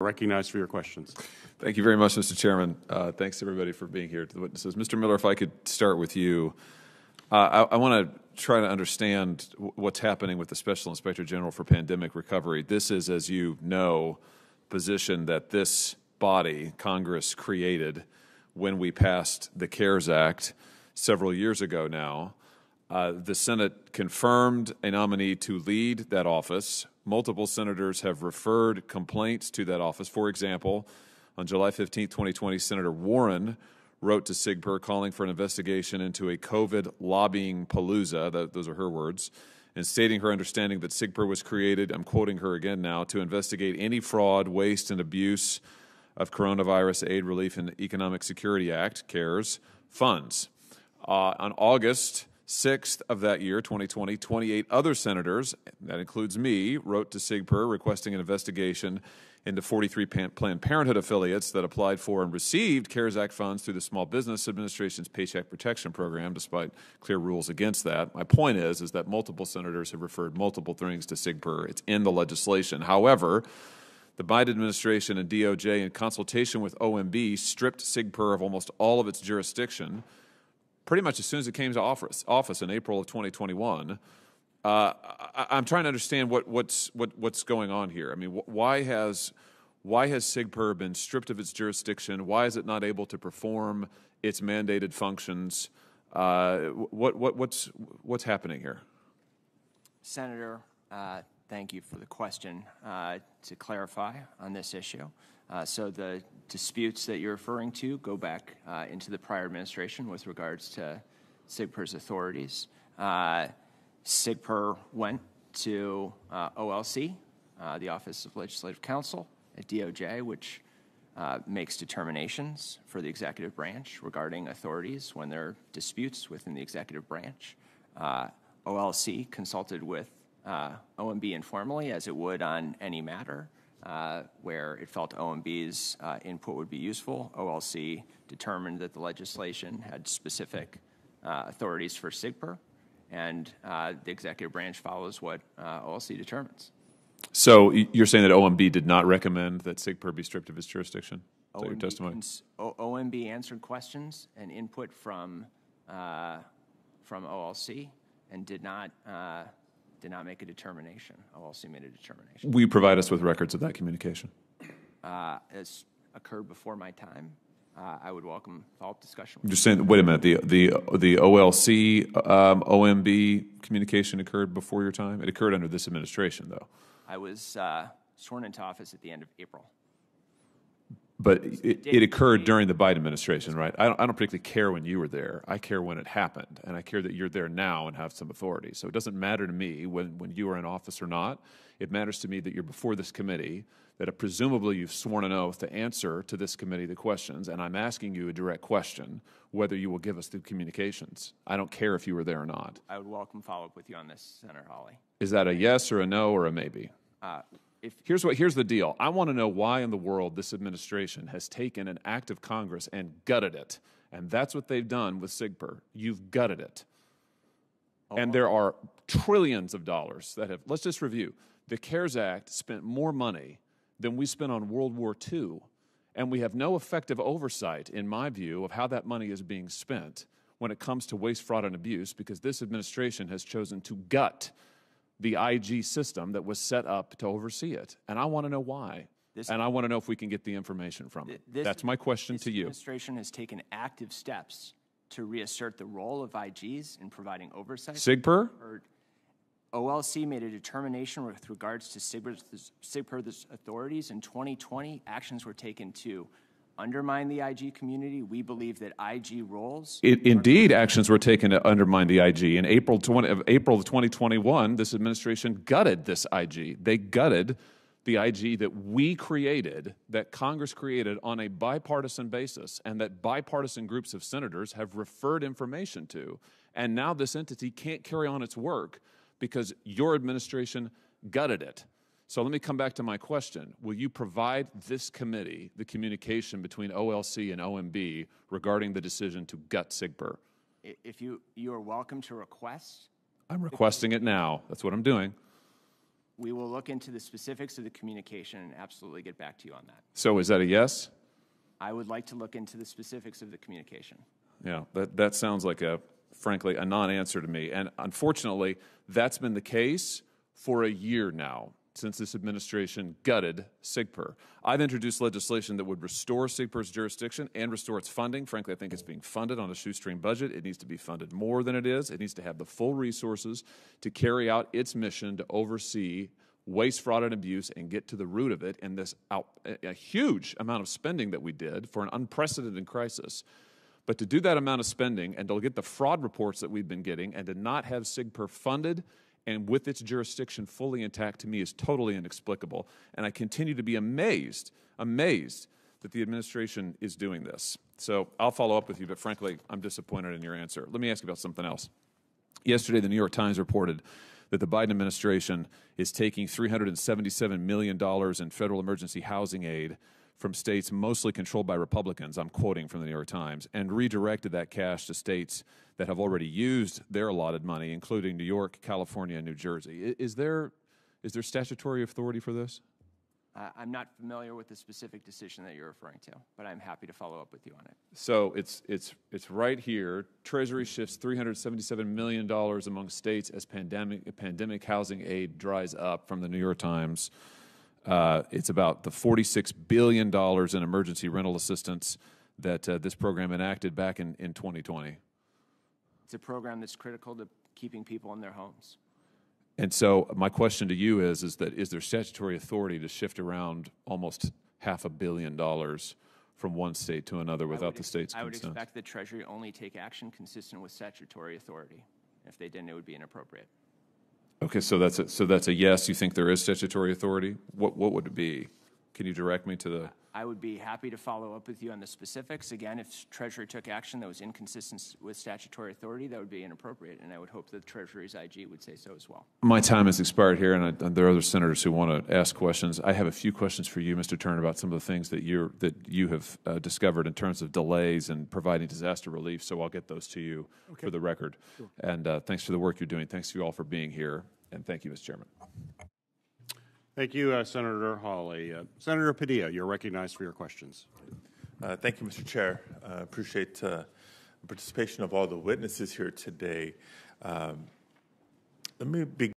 Recognized for your questions. Thank you very much, Mr. Chairman. Thanks, everybody, for being here to the witnesses. Mr. Miller, if I could start with you. I want to try to understand what's happening with the Special Inspector General for Pandemic Recovery. This is, as you know, position that this body, Congress, created when we passed the CARES Act several years ago now. The Senate confirmed a nominee to lead that office. Multiple senators have referred complaints to that office. For example, on July 15, 2020, Senator Warren wrote to SIGPER calling for an investigation into a COVID lobbying palooza, those are her words, and stating her understanding that SIGPER was created, I'm quoting her again now, to investigate any fraud, waste, and abuse of Coronavirus Aid, Relief, and Economic Security Act, CARES, funds. On August 6th of that year, 2020, 28 other senators, that includes me, wrote to SIGPER requesting an investigation into 43 Planned Parenthood affiliates that applied for and received CARES Act funds through the Small Business Administration's Paycheck Protection Program, despite clear rules against that. My point is that multiple senators have referred multiple things to SIGPER. It's in the legislation. However, the Biden administration and DOJ, in consultation with OMB, stripped SIGPER of almost all of its jurisdiction pretty much as soon as it came to office in April of 2021. I'm trying to understand what's going on here. I mean, why has SIGPER been stripped of its jurisdiction? Why is it not able to perform its mandated functions? What's happening here? Senator, thank you for the question. To clarify on this issue, so the disputes that you're referring to go back into the prior administration with regards to SIGPER's authorities. SIGPER went to OLC, the Office of Legislative Counsel at DOJ, which makes determinations for the executive branch regarding authorities when there are disputes within the executive branch. OLC consulted with OMB informally, as it would on any matter where it felt OMB's input would be useful. OLC determined that the legislation had specific authorities for SIGPER, and the executive branch follows what OLC determines. So you're saying that OMB did not recommend that SIGPER be stripped of its jurisdiction? Is that your testimony? OMB answered questions and input from OLC and did not make a determination. OLC made a determination. Will you provide us with records of that communication? As occurred before my time, I would welcome follow-up discussion. I'm just saying, wait a minute, the OLC OMB communication occurred before your time? It occurred under this administration, though. I was sworn into office at the end of April. But it occurred during the Biden administration, right? I don't particularly care when you were there. I care when it happened, and I care that you're there now and have some authority. So it doesn't matter to me when you are in office or not. It matters to me that you're before this committee, that presumably you've sworn an oath to answer to this committee the questions, and I'm asking you a direct question, whether you will give us the communications. I don't care if you were there or not. I would welcome follow-up with you on this, Senator Hawley. Is that a yes or a no or a maybe? Here's the deal. I want to know why in the world this administration has taken an act of Congress and gutted it. And that's what they've done with SIGPER. You've gutted it. And there are trillions of dollars that have, let's just review. The CARES Act spent more money than we spent on World War II. And we have no effective oversight, in my view, of how that money is being spent when it comes to waste, fraud, and abuse, because this administration has chosen to gut the IG system that was set up to oversee it. And I want to know why. And I want to know if we can get the information from it. That's my question to you. This administration has taken active steps to reassert the role of IGs in providing oversight. SIGPER? OLC made a determination with regards to SIGPER's authorities. In 2020, actions were taken to undermine the IG community. We believe that IG roles... Indeed, actions were taken to undermine the IG. In April of 2021, this administration gutted this IG. They gutted the IG that we created, that Congress created on a bipartisan basis, and that bipartisan groups of senators have referred information to. And now this entity can't carry on its work because your administration gutted it. So let me come back to my question. Will you provide this committee the communication between OLC and OMB regarding the decision to gut SIGPER? If you are welcome to request. I'm requesting it now. That's what I'm doing. We will look into the specifics of the communication and absolutely get back to you on that. So is that a yes? I would like to look into the specifics of the communication. Yeah, that sounds like frankly, a non-answer to me. And unfortunately, that's been the case for a year now, since this administration gutted SIGPER. I've introduced legislation that would restore SIGPER's jurisdiction and restore its funding. Frankly, I think it's being funded on a shoestring budget. It needs to be funded more than it is. It needs to have the full resources to carry out its mission to oversee waste, fraud, and abuse and get to the root of it. And this a huge amount of spending that we did for an unprecedented crisis. But to do that amount of spending and to get the fraud reports that we've been getting and to not have SIGPER funded and with its jurisdiction fully intact, to me, is totally inexplicable. And I continue to be amazed that the administration is doing this. So I'll follow up with you, but frankly, I'm disappointed in your answer. Let me ask you about something else. Yesterday, the New York Times reported that the Biden administration is taking $377 million in federal emergency housing aid from states mostly controlled by Republicans, I'm quoting from the New York Times, and redirected that cash to states that have already used their allotted money, including New York, California, and New Jersey. Is there statutory authority for this? I'm not familiar with the specific decision that you're referring to, but I'm happy to follow up with you on it. So it's right here. Treasury shifts $377 million among states as pandemic housing aid dries up, from the New York Times. It's about the $46 billion in emergency rental assistance that this program enacted back in 2020. It's a program that's critical to keeping people in their homes. And so my question to you is there statutory authority to shift around almost $500 million from one state to another without the state's consent? I would expect the Treasury only take action consistent with statutory authority. If they didn't, it would be inappropriate. Okay, so that's a yes. You think there is statutory authority? What would it be? Can you direct me to the? I would be happy to follow up with you on the specifics. Again, if Treasury took action that was inconsistent with statutory authority, that would be inappropriate, and I would hope that the Treasury's IG would say so as well. My time has expired here, and there are other senators who want to ask questions. I have a few questions for you, Mr. Turner, about some of the things that you have discovered in terms of delays and providing disaster relief. So I'll get those to you for the record. Sure. And thanks for the work you're doing. Thanks to you all for being here, and thank you, Mr. Chairman. Thank you, Senator Hawley. Senator Padilla, you're recognized for your questions. Thank you, Mr. Chair. I appreciate the participation of all the witnesses here today. Let me begin.